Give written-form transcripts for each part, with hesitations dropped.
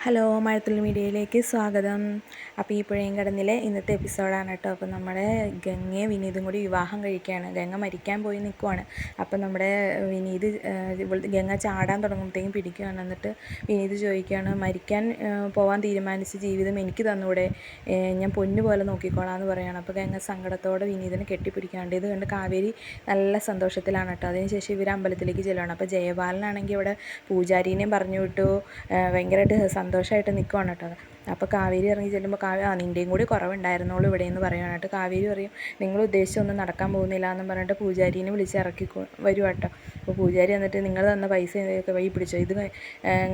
Hello, മഴത്തുള്ളി മീഡിയയിലേക്ക് സ്വാഗതം. അപ്പോൾ ഈ പുഴയും കടന്നിലെ ഇന്നത്തെ എപ്പിസോഡാണ് കേട്ടോ. അപ്പോൾ നമ്മുടെ ഗംഗയും വിനീതും കൂടി വിവാഹം കഴിക്കുകയാണ്. ഗംഗ മരിക്കാൻ പോയി നിൽക്കുവാണ്. അപ്പോൾ നമ്മുടെ വിനീത് ഗംഗ ചാടാൻ തുടങ്ങുമ്പോഴത്തേക്കും പിടിക്കുകയാണ്. എന്നിട്ട് വിനീത് ചോദിക്കുകയാണ്, മരിക്കാൻ പോകാൻ തീരുമാനിച്ച ജീവിതം എനിക്ക് തന്നൂടെ, ഞാൻ പൊന്നു പോലെ നോക്കിക്കോളാം എന്ന് പറയുകയാണ്. അപ്പോൾ ഗംഗ സങ്കടത്തോടെ വിനീതിനെ കെട്ടിപ്പിടിക്കാണ്ട്. ഇത് കണ്ട് കാവേരി നല്ല സന്തോഷത്തിലാണ് കേട്ടോ. അതിനുശേഷം ഇവർ അമ്പലത്തിലേക്ക് ചെല്ലുകയാണ്. അപ്പോൾ ജയപാലനാണെങ്കിൽ ഇവിടെ പൂജാരീനെയും പറഞ്ഞു വിട്ടു, ഭയങ്കരമായിട്ട് സന്തോഷമായിട്ട് നിൽക്കുവാണ് കേട്ടോ. അപ്പോൾ കാവേരി ഇറങ്ങി ചെല്ലുമ്പോൾ നിൻ്റെയും കൂടി കുറവുണ്ടായിരുന്നോളൂ ഇവിടെ എന്ന് പറയാനായിട്ട്. കാവേരി പറയും, നിങ്ങൾ ഉദ്ദേശിച്ചൊന്നും നടക്കാൻ പോകുന്നില്ല എന്ന് പറഞ്ഞിട്ട് പൂജാരീനെ വിളിച്ച് ഇറക്കി വരും കേട്ടോ. അപ്പോൾ പൂജാരി എന്നിട്ട് നിങ്ങൾ തന്ന പൈസ ഒക്കെ വഴി പിടിച്ചോ, ഇത്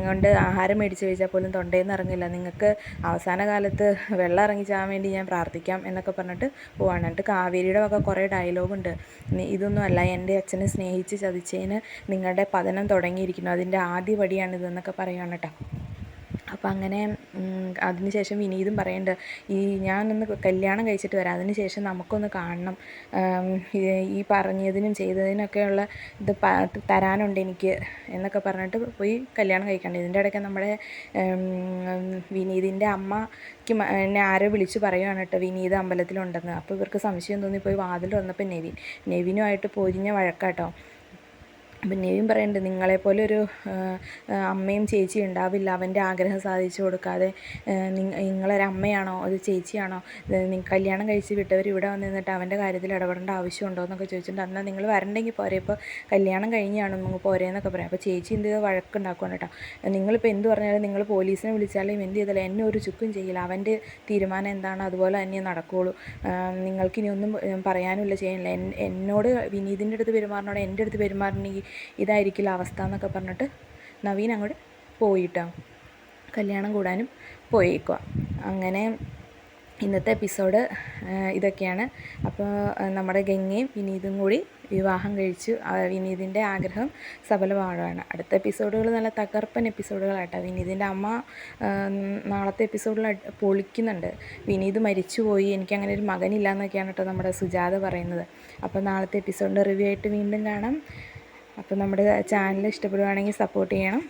കൊണ്ട് ആഹാരം മേടിച്ച് കഴിച്ചാൽ പോലും തൊണ്ടയിൽ നിന്ന് ഇറങ്ങില്ല, നിങ്ങൾക്ക് അവസാന കാലത്ത് വെള്ളം ഇറങ്ങിച്ചാൻ വേണ്ടി ഞാൻ പ്രാർത്ഥിക്കാം എന്നൊക്കെ പറഞ്ഞിട്ട് പോവാണ്. എന്നിട്ട് കാവേരിയുടെ വക കുറേ ഡയലോഗുണ്ട്. ഇതൊന്നും അല്ല, എൻ്റെ അച്ഛനെ സ്നേഹിച്ച് ചതിച്ചതിന് നിങ്ങളുടെ പതനം തുടങ്ങിയിരിക്കുന്നു, അതിൻ്റെ ആദ്യ പടിയാണിതെന്നൊക്കെ പറയുകയാണ് കേട്ടോ. അപ്പോൾ അങ്ങനെ അതിനുശേഷം വിനീതും പറയുന്നുണ്ട്, ഞാനൊന്ന് കല്യാണം കഴിച്ചിട്ട് വരാം, അതിനുശേഷം നമുക്കൊന്ന് കാണണം, ഈ പറഞ്ഞതിനും ചെയ്തതിനൊക്കെയുള്ള ഇത് തരാനുണ്ട് എനിക്ക് എന്നൊക്കെ പറഞ്ഞിട്ട് പോയി കല്യാണം കഴിക്കാണ്ട്. ഇതിൻ്റെ ഇടയ്ക്ക് നമ്മുടെ വിനീതിൻ്റെ അമ്മയ്ക്ക് എന്നെ ആരോ വിളിച്ച് പറയുകയാണ് കേട്ടോ, വിനീത് അമ്പലത്തിലുണ്ടെന്ന്. അപ്പോൾ ഇവർക്ക് സംശയം തോന്നി പോയി വാതിൽ വന്നപ്പോൾ നെവിനുമായിട്ട് പൊരിഞ്ഞ വഴക്കാട്ടോ. അപ്പം നെവിൻ പറയുന്നുണ്ട്, നിങ്ങളെപ്പോലെ ഒരു അമ്മയും ചേച്ചിയും ഉണ്ടാവില്ല, അവൻ്റെ ആഗ്രഹം സാധിച്ചു കൊടുക്കാതെ. നിങ്ങളൊരമ്മയാണോ ഒരു ചേച്ചിയാണോ, കല്യാണം കഴിച്ച് വിട്ടവർ ഇവിടെ വന്ന് നിന്നിട്ട് അവൻ്റെ കാര്യത്തിൽ ഇടപെടേണ്ട ആവശ്യമുണ്ടോ എന്നൊക്കെ ചോദിച്ചിട്ടുണ്ട്. എന്നാൽ നിങ്ങൾ വരണ്ടെങ്കിൽ പോരെ, ഇപ്പോൾ കല്യാണം കഴിഞ്ഞാണോ നിങ്ങൾ പോരെ എന്നൊക്കെ പറയാം. അപ്പോൾ ചേച്ചി എന്ത് വഴക്കുണ്ടാക്കുവാണ് കേട്ടോ. നിങ്ങളിപ്പോൾ എന്ത് പറഞ്ഞാലും നിങ്ങൾ പോലീസിനെ വിളിച്ചാലും എന്ത് ചെയ്താലും എന്നെ ഒരു ചുക്കും ചെയ്യില്ല, അവൻ്റെ തീരുമാനം എന്താണോ അതുപോലെ തന്നെ നടക്കുകയുള്ളൂ, നിങ്ങൾക്കിനി ഒന്നും പറയാനുമില്ല, ചെയ്യാനില്ല, എന്നോട് വിനീതിൻ്റെ അടുത്ത് പെരുമാറിനോട് എൻ്റെ അടുത്ത് പെരുമാറണമെങ്കിൽ ഇതായിരിക്കില്ല അവസ്ഥ എന്നൊക്കെ പറഞ്ഞിട്ട് നവീൻ അങ്ങോട്ട് പോയിട്ടോ, കല്യാണം കൂടാനും പോയേക്കുക. അങ്ങനെ ഇന്നത്തെ എപ്പിസോഡ് ഇതൊക്കെയാണ്. അപ്പോൾ നമ്മുടെ ഗംഗയും വിനീതും കൂടി വിവാഹം കഴിച്ചു, വിനീതിൻ്റെ ആഗ്രഹം സഫലമാവുകയാണ്. അടുത്ത എപ്പിസോഡുകൾ നല്ല തകർപ്പൻ എപ്പിസോഡുകളായിട്ടോ. വിനീതിൻ്റെ അമ്മ നാളത്തെ എപ്പിസോഡിൽ പൊളിക്കുന്നുണ്ട്. വിനീത് മരിച്ചുപോയി, എനിക്കങ്ങനെ ഒരു മകനില്ല എന്നൊക്കെയാണ് കേട്ടോ നമ്മുടെ സുജാത പറയുന്നത്. അപ്പോൾ നാളത്തെ എപ്പിസോഡിൻ്റെ റിവ്യൂ ആയിട്ട് വീണ്ടും കാണാം. അപ്പോൾ നമ്മുടെ ചാനൽ ഇഷ്ടപ്പെടുകയാണെങ്കിൽ സപ്പോർട്ട് ചെയ്യണം.